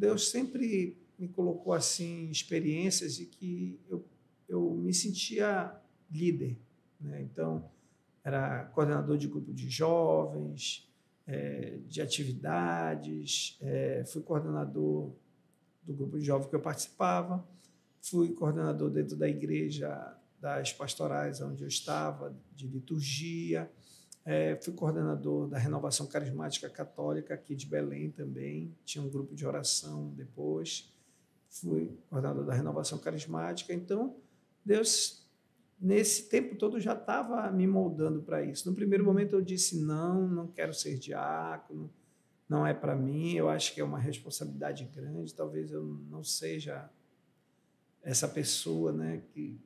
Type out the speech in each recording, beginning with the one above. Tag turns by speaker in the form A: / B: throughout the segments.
A: Deus sempre me colocou assim experiências de que eu me sentia líder, né? Então, era coordenador de grupo de jovens, de atividades, fui coordenador do grupo de jovens que eu participava, fui coordenador dentro da igreja das pastorais onde eu estava, de liturgia, fui coordenador da Renovação Carismática Católica aqui de Belém também, tinha um grupo de oração depois, fui coordenador da Renovação Carismática. Então, Deus, nesse tempo todo, já estava me moldando para isso. No primeiro momento eu disse, não quero ser diácono, não é para mim, eu acho que é uma responsabilidade grande, talvez eu não seja essa pessoa, né, que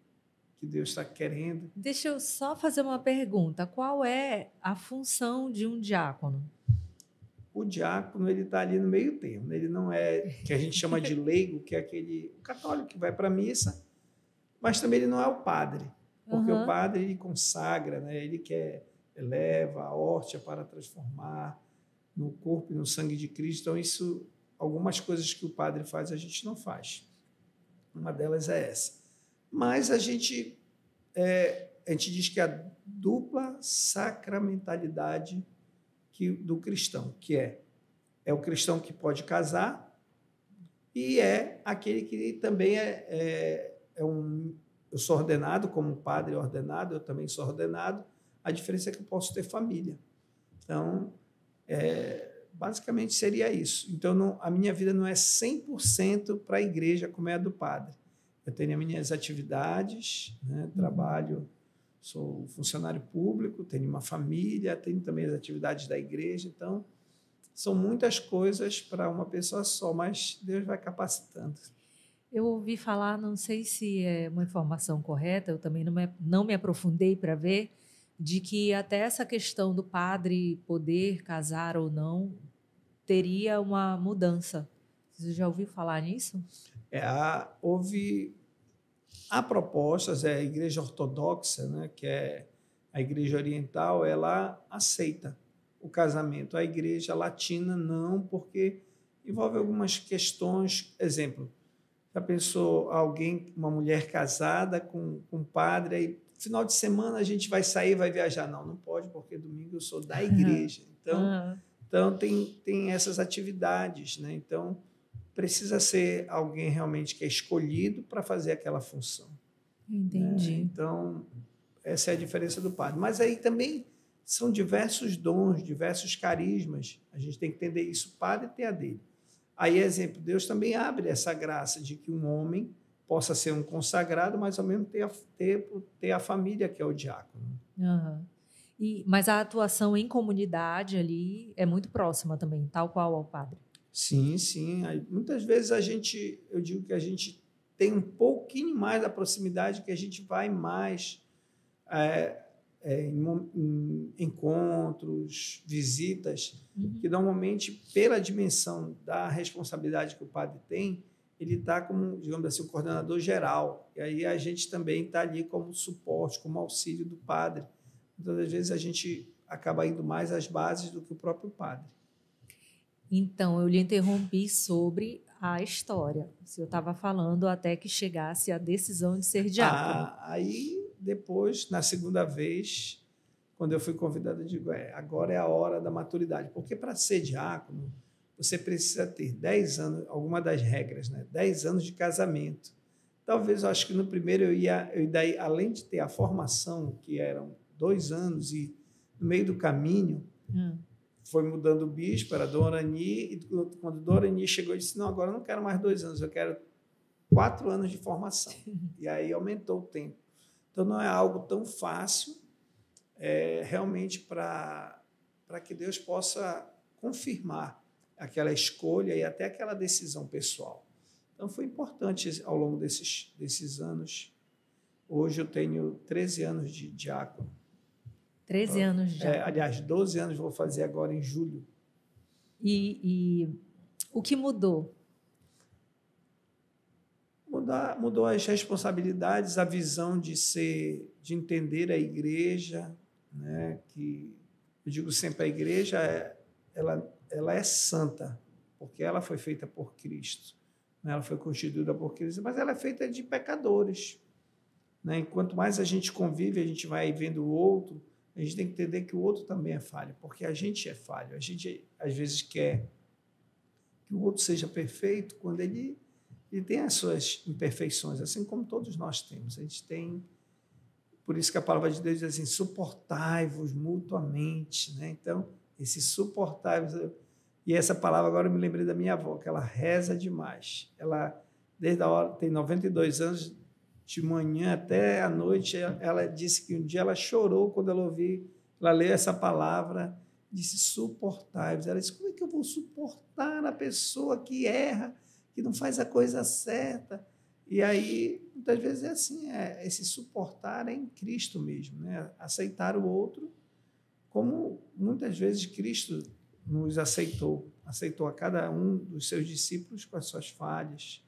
A: Deus está querendo.
B: Deixa eu só fazer uma pergunta. Qual é a função de um diácono?
A: O diácono, ele está ali no meio termo, ele não é que a gente chama de leigo, que é o católico que vai para a missa, mas também ele não é o padre, porque o padre ele consagra, né, ele eleva a hóstia para transformar no corpo e no sangue de Cristo. Então, isso, algumas coisas que o padre faz, a gente não faz. Uma delas é essa. Mas a gente diz que a dupla sacramentalidade do cristão, que é o cristão que pode casar e é aquele que também eu sou ordenado como padre ordenado, eu também sou ordenado, a diferença é que eu posso ter família. Então, basicamente seria isso. Então, a minha vida não é 100% para a igreja como é a do padre. Eu tenho as minhas atividades, né? Trabalho, sou funcionário público, tenho uma família, tenho também as atividades da igreja. Então, são muitas coisas para uma pessoa só, mas Deus vai capacitando.
B: Eu ouvi falar, não sei se é uma informação correta, eu também não me aprofundei para ver, de que até essa questão do padre poder casar ou não teria uma mudança. Você já ouviu falar nisso?
A: Há propostas, a Igreja Ortodoxa, né, que é a Igreja Oriental, ela aceita o casamento. A Igreja Latina não, porque envolve algumas questões. Exemplo, já pensou uma mulher casada com um padre, aí final de semana a gente vai sair, vai viajar? Não pode, porque domingo eu sou da igreja. Então tem essas atividades, né? Então, precisa ser alguém realmente que é escolhido para fazer aquela função.
B: Entendi.
A: Né? Então, essa é a diferença do padre. Mas aí também são diversos dons, diversos carismas. A gente tem que entender isso. O padre tem a dele. Aí, exemplo, Deus também abre essa graça de que um homem possa ser um consagrado, mas ao mesmo tempo ter a família, que é o diácono.
B: Mas a atuação em comunidade ali é muito próxima também, tal qual ao padre.
A: Sim. Aí, muitas vezes eu digo que a gente tem um pouquinho mais da proximidade, que a gente vai mais em encontros, visitas, que normalmente, pela dimensão da responsabilidade que o padre tem, ele está como, digamos assim, o coordenador geral. E aí a gente também está ali como suporte, como auxílio do padre. Então, às vezes, a gente acaba indo mais às bases do que o próprio padre.
B: Então, eu lhe interrompi sobre a história. Se eu estava falando até que chegasse a decisão de ser diácono.
A: Aí, depois, na segunda vez, quando eu fui convidado, eu digo, agora é a hora da maturidade. Porque para ser diácono, você precisa ter 10 anos, alguma das regras, né? 10 anos de casamento. Talvez, eu acho que no primeiro daí, além de ter a formação, que eram 2 anos, e no meio do caminho, foi mudando o bispo, era Dom Arani, e quando Dom Arani chegou, eu disse, não, agora eu não quero mais 2 anos, eu quero 4 anos de formação. E aí aumentou o tempo. Então, não é algo tão fácil, realmente, para que Deus possa confirmar aquela escolha e até aquela decisão pessoal. Então, foi importante ao longo desses anos. Hoje eu tenho 13 anos de diácono.
B: 13 anos de diácono.
A: Aliás, 12 anos vou fazer agora em julho.
B: E o que mudou?
A: Mudou as responsabilidades, a visão de entender a igreja, né? Que eu digo sempre, a igreja ela é santa, porque ela foi feita por Cristo, né? Ela foi constituída por Cristo, mas ela é feita de pecadores, né? E quanto mais a gente convive, a gente vai vendo o outro, a gente tem que entender que o outro também é falho, porque a gente é falho. A gente, às vezes, quer que o outro seja perfeito quando ele tem as suas imperfeições, assim como todos nós temos. A gente tem... Por isso que a palavra de Deus diz assim, suportai-vos mutuamente, né? Então, esse suportai-vos... E essa palavra, agora eu me lembrei da minha avó, que ela reza demais. Ela, desde a hora, tem 92 anos, de manhã até à noite, ela disse que um dia ela chorou quando ela leu essa palavra, disse suportai-vos. Ela disse, como é que eu vou suportar a pessoa que erra, que não faz a coisa certa? E aí, muitas vezes é assim, esse suportar é em Cristo mesmo, né? Aceitar o outro como muitas vezes Cristo nos aceitou a cada um dos seus discípulos com as suas falhas,